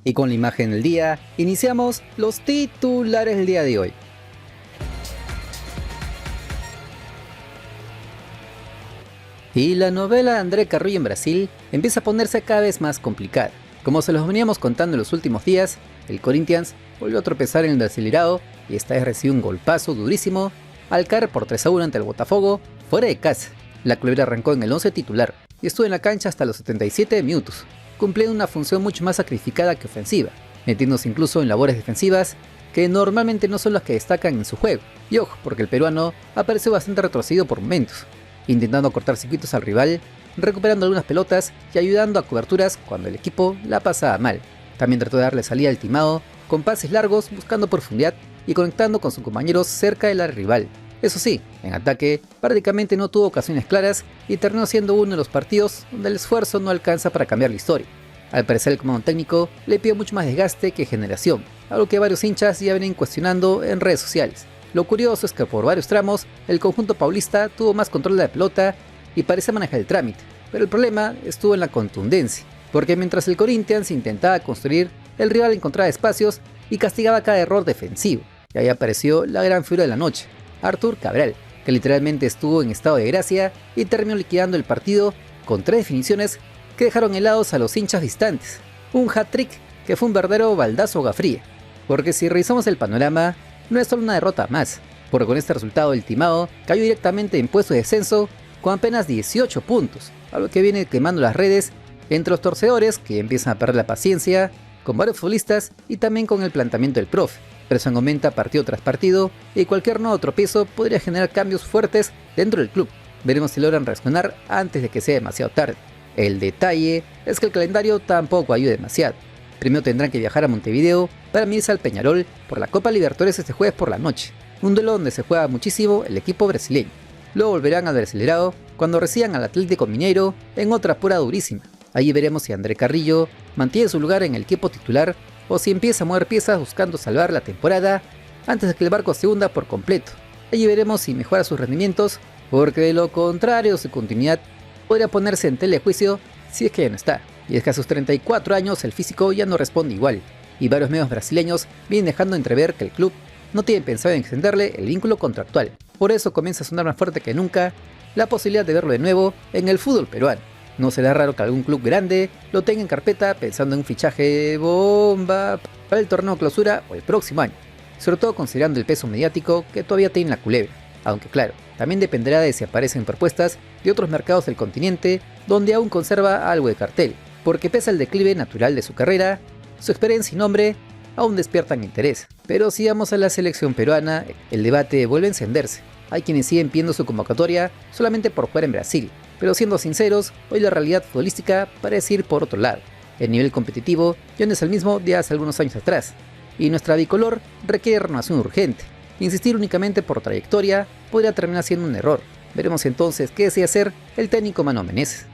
Y con la imagen del día, iniciamos los titulares del día de hoy. Y la novela de André Carrillo en Brasil empieza a ponerse cada vez más complicada. Como se los veníamos contando en los últimos días, el Corinthians volvió a tropezar en el Brasileirão y esta vez recibió un golpazo durísimo al caer por 3-1 ante el Botafogo fuera de casa. La culebra arrancó en el 11 titular y estuvo en la cancha hasta los 77 minutos, cumpliendo una función mucho más sacrificada que ofensiva, metiéndose incluso en labores defensivas que normalmente no son las que destacan en su juego. Y ojo, porque el peruano apareció bastante retrocedido por momentos, intentando cortar circuitos al rival, recuperando algunas pelotas y ayudando a coberturas cuando el equipo la pasaba mal. También trató de darle salida al timado con pases largos buscando profundidad y conectando con sus compañeros cerca del área rival. Eso sí, en ataque prácticamente no tuvo ocasiones claras y terminó siendo uno de los partidos donde el esfuerzo no alcanza para cambiar la historia. Al parecer el comando técnico le pidió mucho más desgaste que generación, algo que varios hinchas ya vienen cuestionando en redes sociales. Lo curioso es que por varios tramos el conjunto paulista tuvo más control de la pelota y parece manejar el trámite, pero el problema estuvo en la contundencia, porque mientras el Corinthians intentaba construir, el rival encontraba espacios y castigaba cada error defensivo. Y ahí apareció la gran figura de la noche, Arthur Cabral, que literalmente estuvo en estado de gracia y terminó liquidando el partido con 3 definiciones que dejaron helados a los hinchas distantes. Un hat-trick que fue un verdadero baldazo de agua fría, porque si revisamos el panorama, no es solo una derrota más, porque con este resultado el timado cayó directamente en puesto de descenso con apenas 18 puntos, algo que viene quemando las redes entre los torcedores que empiezan a perder la paciencia, con varios futbolistas y también con el planteamiento del profe. Presión aumenta partido tras partido y cualquier nuevo tropiezo podría generar cambios fuertes dentro del club. Veremos si logran reaccionar antes de que sea demasiado tarde. El detalle es que el calendario tampoco ayuda demasiado. Primero tendrán que viajar a Montevideo para medirse al Peñarol por la Copa Libertadores este jueves por la noche, un duelo donde se juega muchísimo el equipo brasileño. Luego volverán al Brasileirão cuando reciban al Atlético Mineiro en otra pura durísima. Allí veremos si André Carrillo mantiene su lugar en el equipo titular o si empieza a mover piezas buscando salvar la temporada antes de que el barco se hunda por completo. Allí veremos si mejora sus rendimientos, porque de lo contrario su continuidad podría ponerse en tela de juicio si es que ya no está. Y es que a sus 34 años el físico ya no responde igual, y varios medios brasileños vienen dejando entrever que el club no tiene pensado en extenderle el vínculo contractual. Por eso comienza a sonar más fuerte que nunca la posibilidad de verlo de nuevo en el fútbol peruano. No será raro que algún club grande lo tenga en carpeta pensando en un fichaje bomba para el torneo clausura o el próximo año, sobre todo considerando el peso mediático que todavía tiene la culebra, aunque claro, también dependerá de si aparecen propuestas de otros mercados del continente donde aún conserva algo de cartel, porque pese al declive natural de su carrera, su experiencia y nombre aún despiertan interés. Pero si vamos a la selección peruana, el debate vuelve a encenderse. Hay quienes siguen pidiendo su convocatoria solamente por jugar en Brasil, pero siendo sinceros, hoy la realidad futbolística parece ir por otro lado. El nivel competitivo ya no es el mismo de hace algunos años atrás, y nuestra bicolor requiere renovación urgente. Insistir únicamente por trayectoria podría terminar siendo un error. Veremos entonces qué desea hacer el técnico Mano Menezes.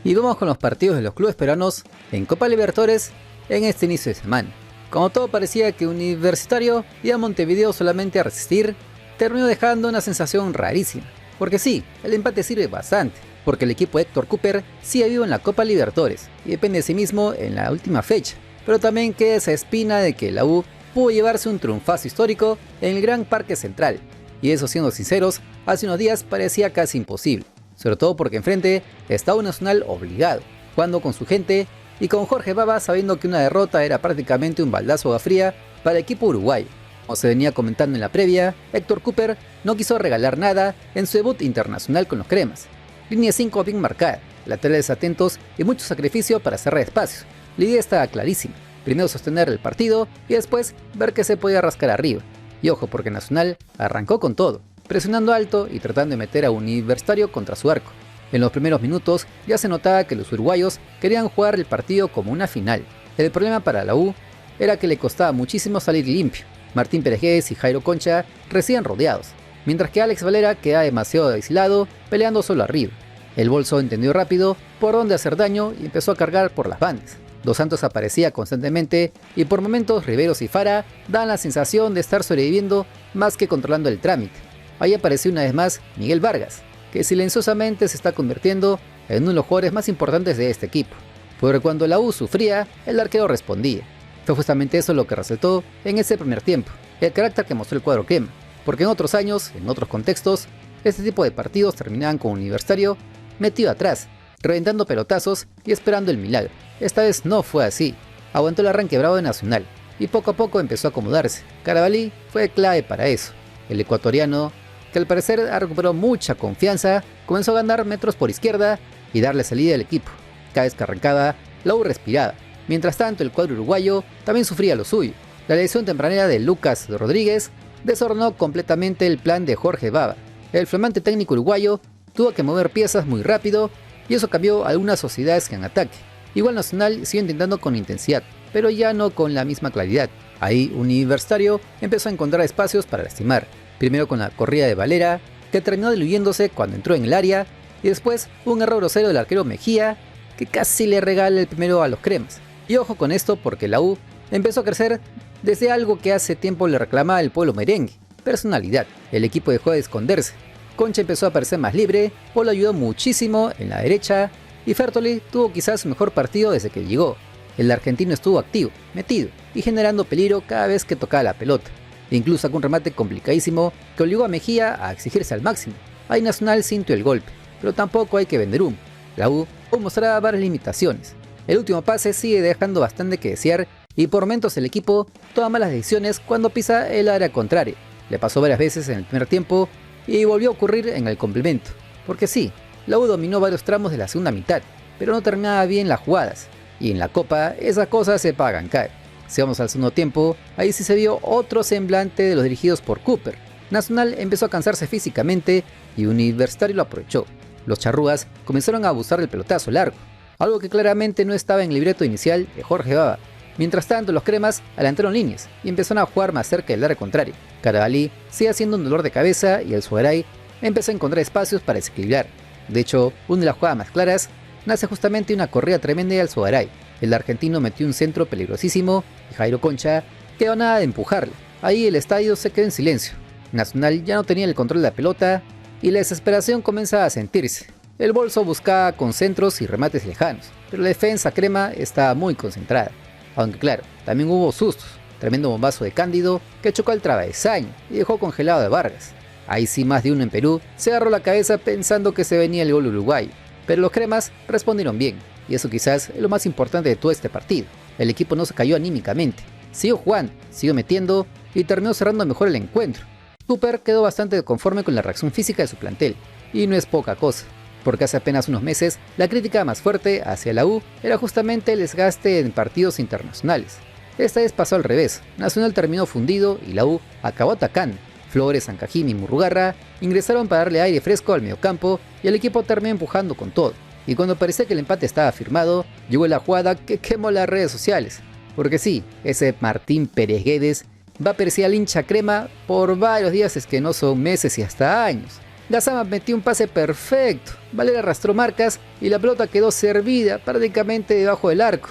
Y vamos con los partidos de los clubes peruanos en Copa Libertadores en este inicio de semana. Como todo parecía que Universitario iba a Montevideo solamente a resistir, terminó dejando una sensación rarísima. Porque sí, el empate sirve bastante, porque el equipo de Héctor Cooper sigue vivo en la Copa Libertadores y depende de sí mismo en la última fecha. Pero también queda esa espina de que la U pudo llevarse un triunfazo histórico en el Gran Parque Central, y eso, siendo sinceros, hace unos días parecía casi imposible, sobre todo porque enfrente estaba un Nacional obligado, jugando con su gente y con Jorge Baba sabiendo que una derrota era prácticamente un baldazo de agua fría para el equipo uruguayo. Como se venía comentando en la previa, Héctor Cooper no quiso regalar nada en su debut internacional con los cremas. Línea 5 bien marcada, laterales atentos y mucho sacrificio para cerrar espacios. La idea estaba clarísima: primero sostener el partido y después ver qué se podía rascar arriba. Y ojo, porque Nacional arrancó con todo, presionando alto y tratando de meter a Universitario contra su arco. En los primeros minutos ya se notaba que los uruguayos querían jugar el partido como una final. El problema para la U era que le costaba muchísimo salir limpio. Martín Pérez y Jairo Concha recién rodeados, mientras que Alex Valera queda demasiado aislado, peleando solo arriba. El Bolso entendió rápido por dónde hacer daño y empezó a cargar por las bandas. Dos Santos aparecía constantemente y por momentos Riveros y Fara dan la sensación de estar sobreviviendo más que controlando el trámite. Ahí apareció una vez más Miguel Vargas, que silenciosamente se está convirtiendo en uno de los jugadores más importantes de este equipo. Porque cuando la U sufría, el arquero respondía. Fue justamente eso lo que resaltó en ese primer tiempo, el carácter que mostró el cuadro crema, porque en otros años, en otros contextos, este tipo de partidos terminaban con Universitario metido atrás, reventando pelotazos y esperando el milagro. Esta vez no fue así, aguantó el arranque bravo de Nacional y poco a poco empezó a acomodarse. Carabalí fue clave para eso. El ecuatoriano, que al parecer ha recuperado mucha confianza, comenzó a ganar metros por izquierda y darle salida al equipo. Cada vez que arrancaba, la U respiraba. Mientras tanto, el cuadro uruguayo también sufría lo suyo. La lesión tempranera de Lucas Rodríguez desordenó completamente el plan de Jorge Bava. El flamante técnico uruguayo tuvo que mover piezas muy rápido y eso cambió algunas sociedades que en ataque. Igual Nacional siguió intentando con intensidad, pero ya no con la misma claridad. Ahí Universitario empezó a encontrar espacios para lastimar, primero con la corrida de Valera, que terminó diluyéndose cuando entró en el área, y después un error grosero del arquero Mejía, que casi le regala el primero a los cremas. Y ojo con esto porque la U empezó a crecer desde algo que hace tiempo le reclamaba el pueblo merengue: personalidad. El equipo dejó de esconderse. Concha empezó a parecer más libre, Polo ayudó muchísimo en la derecha y Fertoli tuvo quizás su mejor partido desde que llegó. El argentino estuvo activo, metido y generando peligro cada vez que tocaba la pelota. E incluso sacó un remate complicadísimo que obligó a Mejía a exigirse al máximo. Ahí Nacional sintió el golpe, pero tampoco hay que vender humo. La U mostraba varias limitaciones. El último pase sigue dejando bastante que desear y por momentos el equipo toma malas decisiones cuando pisa el área contraria. Le pasó varias veces en el primer tiempo y volvió a ocurrir en el complemento. Porque sí, la U dominó varios tramos de la segunda mitad, pero no terminaba bien las jugadas. Y en la Copa esas cosas se pagan caro. Si vamos al segundo tiempo, ahí sí se vio otro semblante de los dirigidos por Cooper. Nacional empezó a cansarse físicamente y Universitario lo aprovechó. Los charrúas comenzaron a abusar del pelotazo largo, algo que claramente no estaba en el libreto inicial de Jorge Bava. Mientras tanto, los cremas adelantaron líneas y empezaron a jugar más cerca del área contraria. Carabalí sigue siendo un dolor de cabeza y el Sugaray empezó a encontrar espacios para desequilibrar. De hecho, una de las jugadas más claras nace justamente una corrida tremenda de Alzogaray. El argentino metió un centro peligrosísimo y Jairo Concha quedó nada de empujarla. Ahí el estadio se quedó en silencio. Nacional ya no tenía el control de la pelota y la desesperación comenzaba a sentirse. El bolso buscaba con centros y remates lejanos, pero la defensa crema estaba muy concentrada. Aunque claro, también hubo sustos. Tremendo bombazo de Cándido que chocó al travesaño y dejó congelado a Vargas. Ahí sí más de uno en Perú se agarró la cabeza pensando que se venía el gol uruguayo. Pero los cremas respondieron bien, y eso quizás es lo más importante de todo este partido. El equipo no se cayó anímicamente, siguió jugando, siguió metiendo y terminó cerrando mejor el encuentro. Cooper quedó bastante conforme con la reacción física de su plantel, y no es poca cosa, porque hace apenas unos meses la crítica más fuerte hacia la U era justamente el desgaste en partidos internacionales. Esta vez pasó al revés, Nacional terminó fundido y la U acabó atacando. Flores, Sancajimi y Murrugarra ingresaron para darle aire fresco al mediocampo y el equipo terminó empujando con todo. Y cuando parecía que el empate estaba firmado, llegó la jugada que quemó las redes sociales. Porque sí, ese Martín Pérez Guedes va a perseguir al hincha crema por varios días, es que no son meses y hasta años. Gassama metió un pase perfecto, Valera arrastró marcas y la pelota quedó servida prácticamente debajo del arco.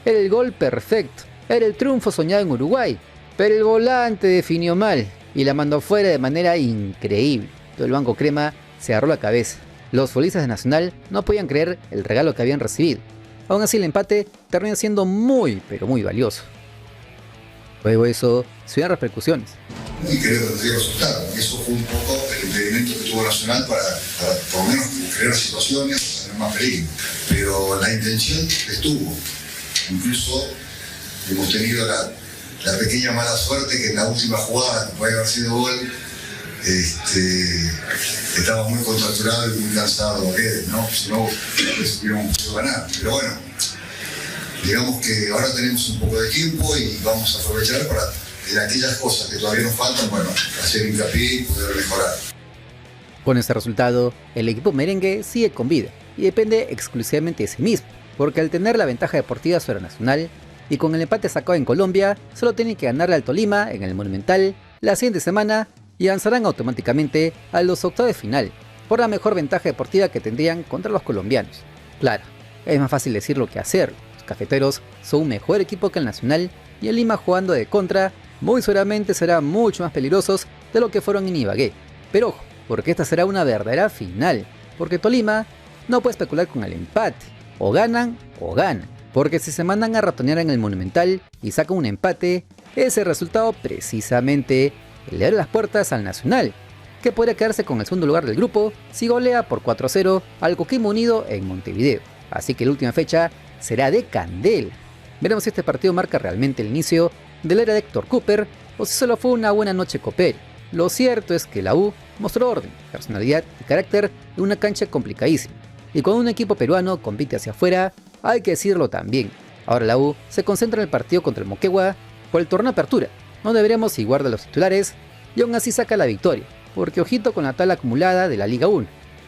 Era el gol perfecto, era el triunfo soñado en Uruguay, pero el volante definió mal y la mandó fuera de manera increíble. Todo el banco crema se agarró la cabeza. Los futbolistas de Nacional no podían creer el regalo que habían recibido. Aún así el empate terminó siendo muy, pero muy valioso. Luego eso se dieron repercusiones. Y creo que dio resultado. Y eso fue un poco el impedimento que tuvo Nacional para por lo menos crear situaciones, tener más peligro. Pero la intención estuvo. Incluso hemos tenido la pequeña mala suerte que en la última jugada, que puede haber sido gol, estaba muy contracturado y muy cansado, ¿no? Si no, hubiéramos podido ganar. Pero bueno, digamos que ahora tenemos un poco de tiempo y vamos a aprovechar para, en aquellas cosas que todavía nos faltan, bueno, hacer hincapié y poder mejorar. Con este resultado, el equipo merengue sigue con vida y depende exclusivamente de sí mismo, porque al tener la ventaja deportiva sobre Nacional y con el empate sacado en Colombia, solo tienen que ganarle al Tolima en el Monumental la siguiente semana y avanzarán automáticamente a los octavos de final, por la mejor ventaja deportiva que tendrían contra los colombianos. Claro, es más fácil decirlo que hacerlo. Los cafeteros son un mejor equipo que el Nacional y el Lima jugando de contra muy seguramente serán mucho más peligrosos de lo que fueron en Ibagué. Pero ojo, porque esta será una verdadera final, porque Tolima no puede especular con el empate, o ganan o ganan. porque si se mandan a ratonear en el Monumental y sacan un empate, ese resultado precisamente le abre las puertas al Nacional, que podría quedarse con el segundo lugar del grupo si golea por 4-0 al Coquimbo Unido en Montevideo. Así que la última fecha será de candela. Veremos si este partido marca realmente el inicio de la era de Héctor Cooper o si solo fue una buena noche copera. Lo cierto es que la U mostró orden, personalidad y carácter en una cancha complicadísima. Y cuando un equipo peruano compite hacia afuera, hay que decirlo también. Ahora la U se concentra en el partido contra el Moquegua por el torneo Apertura. No deberíamos si guarda los titulares y aún así saca la victoria, porque ojito con la tabla acumulada de la Liga 1,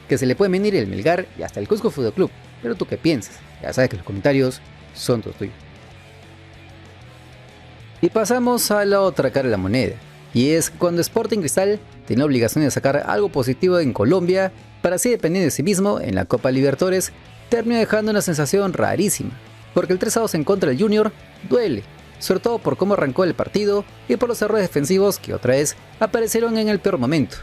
que se le puede venir el Melgar y hasta el Cusco Fútbol Club. Pero tú qué piensas, ya sabes que los comentarios son todos tuyos. Y pasamos a la otra cara de la moneda, y es cuando Sporting Cristal tiene la obligación de sacar algo positivo en Colombia para así depender de sí mismo en la Copa Libertadores, termina dejando una sensación rarísima, porque el 3-2 en contra del Junior duele, sobre todo por cómo arrancó el partido y por los errores defensivos que otra vez aparecieron en el peor momento.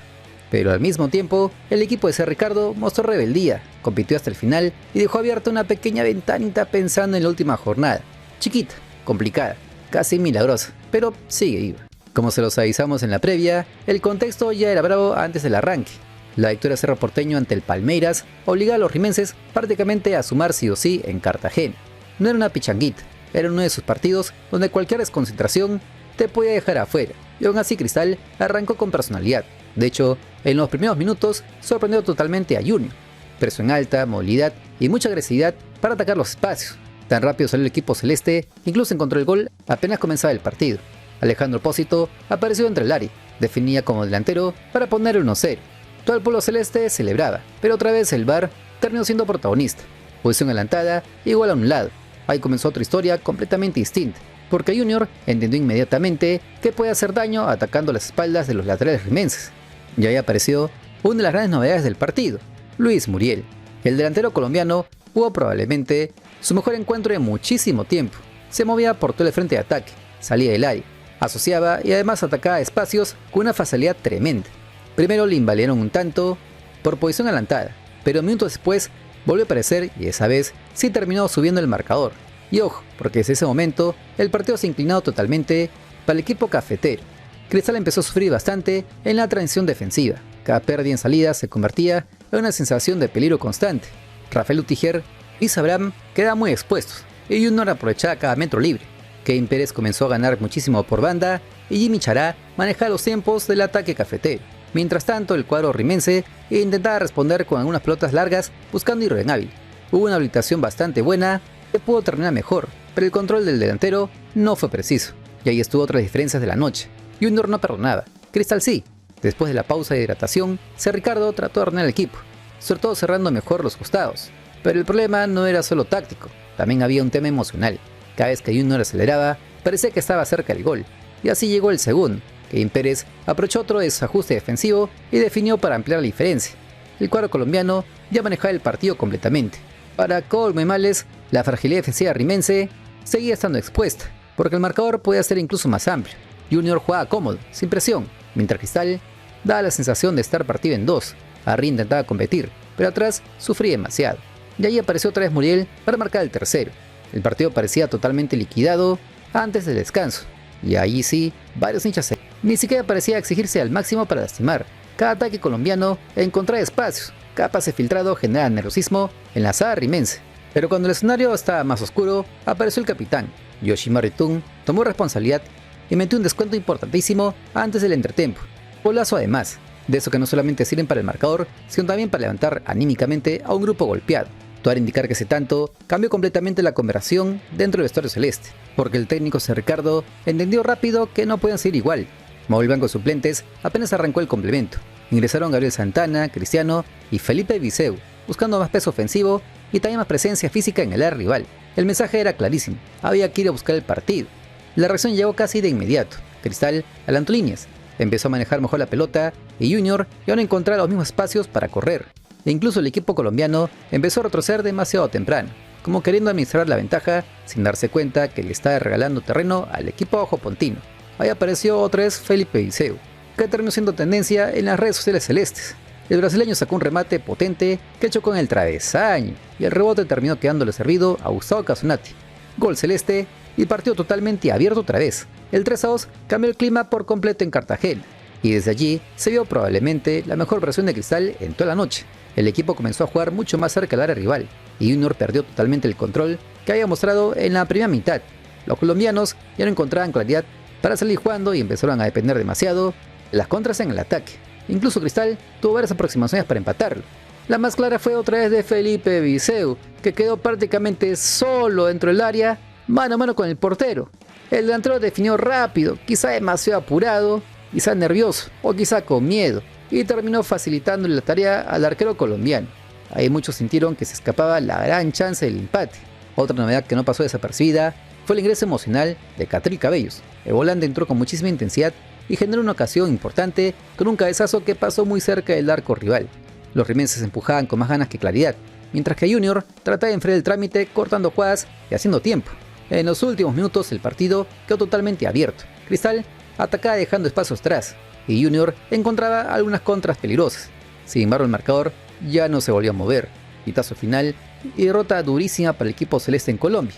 Pero al mismo tiempo, el equipo de C. Ricardo mostró rebeldía, compitió hasta el final y dejó abierta una pequeña ventanita pensando en la última jornada. Chiquita, complicada, casi milagrosa, pero sigue viva. Como se los avisamos en la previa, el contexto ya era bravo antes del arranque. La victoria de Cerro Porteño ante el Palmeiras obligaba a los rimenses prácticamente a sumar sí o sí en Cartagena. No era una pichanguita, era uno de sus partidos donde cualquier desconcentración te podía dejar afuera, y aún así Cristal arrancó con personalidad. De hecho, en los primeros minutos sorprendió totalmente a Junior. Presión alta, movilidad y mucha agresividad para atacar los espacios. Tan rápido salió el equipo celeste, incluso encontró el gol apenas comenzaba el partido. Alejandro Pósito apareció entre el área, definía como delantero para poner 1-0. Todo el pueblo celeste celebraba, pero otra vez el VAR terminó siendo protagonista. Posición adelantada, igual a un lado. Ahí comenzó otra historia completamente distinta, porque Junior entendió inmediatamente que puede hacer daño atacando las espaldas de los laterales rimenses. Y ahí apareció una de las grandes novedades del partido, Luis Muriel. El delantero colombiano jugó probablemente su mejor encuentro en muchísimo tiempo. Se movía por todo el frente de ataque, salía del área, asociaba y además atacaba espacios con una facilidad tremenda. Primero le invalidaron un tanto por posición adelantada, pero minutos después volvió a aparecer y esa vez sí terminó subiendo el marcador. Y ojo, porque desde ese momento el partido se ha inclinado totalmente para el equipo cafetero. Cristal empezó a sufrir bastante en la transición defensiva. Cada pérdida en salida se convertía en una sensación de peligro constante. Rafael Utiger y Abraham quedaban muy expuestos y Junior aprovechaba cada metro libre. Kevin Pérez comenzó a ganar muchísimo por banda y Jimmy Chará manejaba los tiempos del ataque cafetero. Mientras tanto, el cuadro rimense intentaba responder con algunas pelotas largas buscando ir en hábil. Hubo una habilitación bastante buena que pudo terminar mejor, pero el control del delantero no fue preciso. Y ahí estuvo otra diferencia de la noche. Junior no perdonaba, Cristal sí. Después de la pausa de hidratación, C. Ricardo trató de ordenar el equipo, sobre todo cerrando mejor los costados. Pero el problema no era solo táctico, también había un tema emocional. Cada vez que Junior aceleraba, parecía que estaba cerca del gol. Y así llegó el segundo. Kevin Pérez aprovechó otro desajuste defensivo y definió para ampliar la diferencia. El cuadro colombiano ya manejaba el partido completamente. Para colmo de males, la fragilidad defensiva rimense seguía estando expuesta, porque el marcador podía ser incluso más amplio. Junior jugaba cómodo, sin presión, mientras Cristal daba la sensación de estar partido en dos. Arriba intentaba competir, pero atrás sufría demasiado. Y ahí apareció otra vez Muriel para marcar el tercero. El partido parecía totalmente liquidado antes del descanso. Y ahí sí, varios hinchas ni siquiera parecía exigirse al máximo para lastimar. Cada ataque colombiano encontraba espacios. Cada pase filtrado generaba nerviosismo en la saga rimense. Pero cuando el escenario estaba más oscuro, apareció el capitán. Yoshimar Yotun tomó responsabilidad y metió un descuento importantísimo antes del entretiempo. Golazo además, de eso que no solamente sirven para el marcador, sino también para levantar anímicamente a un grupo golpeado. Todo al indicar que ese tanto cambió completamente la conversación dentro del vestuario celeste, porque el técnico C. Ricardo entendió rápido que no podían seguir igual. Movió el banco de suplentes apenas arrancó el complemento. Ingresaron Gabriel Santana, Cristiano y Felipe Viseu, buscando más peso ofensivo y también más presencia física en el área rival. El mensaje era clarísimo, había que ir a buscar el partido. La reacción llegó casi de inmediato. Cristal adelantó líneas, empezó a manejar mejor la pelota y Junior ya no encontraba los mismos espacios para correr. E incluso el equipo colombiano empezó a retroceder demasiado temprano, como queriendo administrar la ventaja sin darse cuenta que le estaba regalando terreno al equipo ojo pontino. Ahí apareció otra vez Felipe Viseu, que terminó siendo tendencia en las redes sociales celestes. El brasileño sacó un remate potente que chocó en el travesaño y el rebote terminó quedándole servido a Gustavo Casonati. gol celeste y partido totalmente abierto otra vez. El 3-2 cambió el clima por completo en Cartagena y desde allí se vio probablemente la mejor versión de Cristal en toda la noche. El equipo comenzó a jugar mucho más cerca del área rival y Junior perdió totalmente el control que había mostrado en la primera mitad. Los colombianos ya no encontraban claridad para salir jugando y empezaron a depender demasiado de las contras en el ataque. Incluso Cristal tuvo varias aproximaciones para empatarlo. La más clara fue otra vez de Felipe Viseu, que quedó prácticamente solo dentro del área, mano a mano con el portero. El delantero definió rápido, quizá demasiado apurado, quizá nervioso o quizá con miedo, y terminó facilitándole la tarea al arquero colombiano. Ahí muchos sintieron que se escapaba la gran chance del empate. Otra novedad que no pasó desapercibida fue el ingreso emocional de Catril Cabellos. El volante entró con muchísima intensidad y generó una ocasión importante con un cabezazo que pasó muy cerca del arco rival. Los rimenses empujaban con más ganas que claridad, mientras que Junior trataba de enfriar el trámite cortando jugadas y haciendo tiempo. En los últimos minutos el partido quedó totalmente abierto. Cristal atacaba dejando espacios atrás y Junior encontraba algunas contras peligrosas. Sin embargo, el marcador ya no se volvió a mover. Pitazo final y derrota durísima para el equipo celeste en Colombia.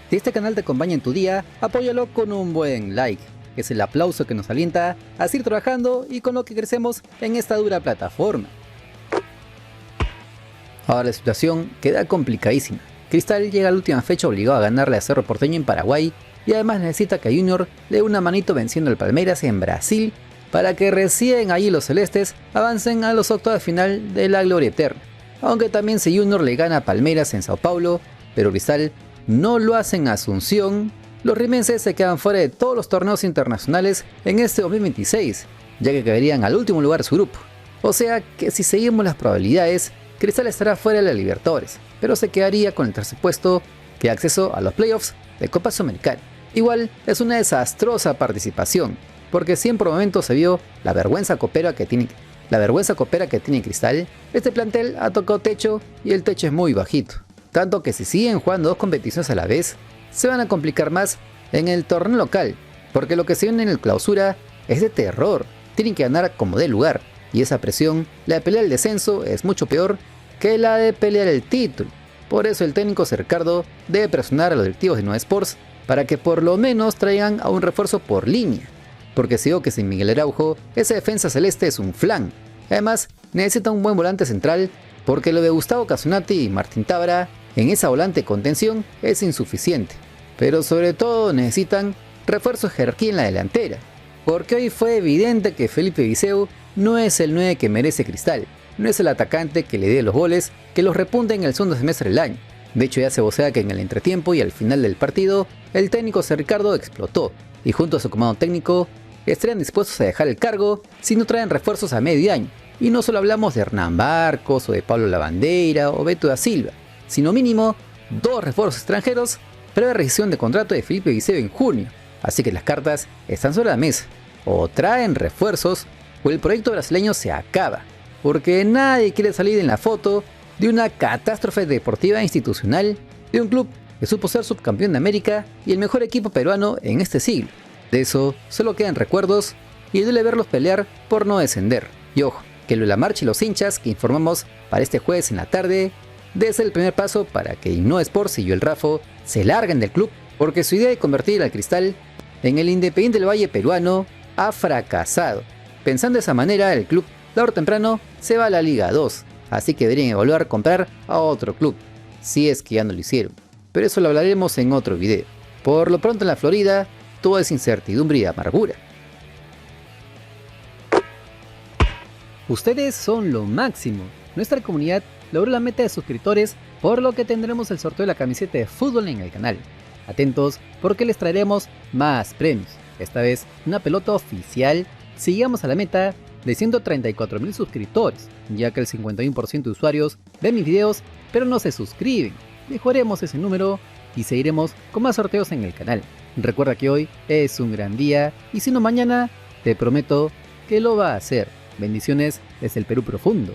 Si este canal te acompaña en tu día, apóyalo con un buen like. Es el aplauso que nos alienta a seguir trabajando y con lo que crecemos en esta dura plataforma. Ahora la situación queda complicadísima. Cristal llega a la última fecha obligado a ganarle a Cerro Porteño en Paraguay y además necesita que Junior le dé una manito venciendo al Palmeiras en Brasil para que recién allí los celestes avancen a los octavos de final de la gloria eterna. Aunque también si Junior le gana a Palmeiras en Sao Paulo, pero Cristal no lo hace en Asunción, los rimenses se quedan fuera de todos los torneos internacionales en este 2026, ya que caerían al último lugar de su grupo. O sea que si seguimos las probabilidades, Cristal estará fuera de la Libertadores, pero se quedaría con el tercer puesto que da acceso a los playoffs de Copa Sudamericana. Igual es una desastrosa participación, porque si en por momentos se vio la vergüenza copera que tiene Cristal, este plantel ha tocado techo y el techo es muy bajito. Tanto que si siguen jugando dos competiciones a la vez, se van a complicar más en el torneo local, porque lo que se viene en el clausura es de terror. Tienen que ganar como dé lugar, y esa presión, la de pelear el descenso, es mucho peor que la de pelear el título. Por eso el técnico Ricardo debe presionar a los directivos de Nueva Sports para que por lo menos traigan a un refuerzo por línea, porque si digo que sin Miguel Araujo, esa defensa celeste es un flan. Además, necesita un buen volante central, porque lo de Gustavo Casonati y Martín Tábara en esa volante contención es insuficiente. Pero sobre todo necesitan refuerzos de jerarquía en la delantera, porque hoy fue evidente que Felipe Viseu no es el 9 que merece Cristal, no es el atacante que le dé los goles que los repunte en el segundo semestre del año. De hecho ya se vocea que en el entretiempo y al final del partido, el técnico Ricardo explotó, y junto a su comando técnico, estarían dispuestos a dejar el cargo si no traen refuerzos a medio año. Y no solo hablamos de Hernán Barcos o de Pablo Lavandeira o Beto da Silva, sino mínimo 2 refuerzos extranjeros previa rescisión de contrato de Felipe Viseu en junio. Así que las cartas están sobre la mesa. O traen refuerzos o el proyecto brasileño se acaba, porque nadie quiere salir en la foto de una catástrofe deportiva e institucional de un club que supo ser subcampeón de América y el mejor equipo peruano en este siglo. De eso solo quedan recuerdos y duele verlos pelear por no descender. Y ojo, que lo de la marcha y los hinchas que informamos para este jueves en la tarde debe ser el primer paso para que Innova Sports y el Rafo se larguen del club, porque su idea de convertir al Cristal en el Independiente del Valle peruano ha fracasado. Pensando de esa manera, el club tarde o temprano se va a la Liga 2, así que deberían evaluar comprar a otro club, si es que ya no lo hicieron. Pero eso lo hablaremos en otro video. Por lo pronto en la Florida, todo es incertidumbre y amargura. Ustedes son lo máximo. Nuestra comunidad logró la meta de suscriptores, por lo que tendremos el sorteo de la camiseta de fútbol en el canal. Atentos porque les traeremos más premios. Esta vez una pelota oficial si llegamos a la meta de 134.000 suscriptores, ya que el 51% de usuarios ven mis videos pero no se suscriben. Mejoremos ese número y seguiremos con más sorteos en el canal. Recuerda que hoy es un gran día y si no mañana, te prometo que lo va a hacer. Bendiciones desde el Perú profundo.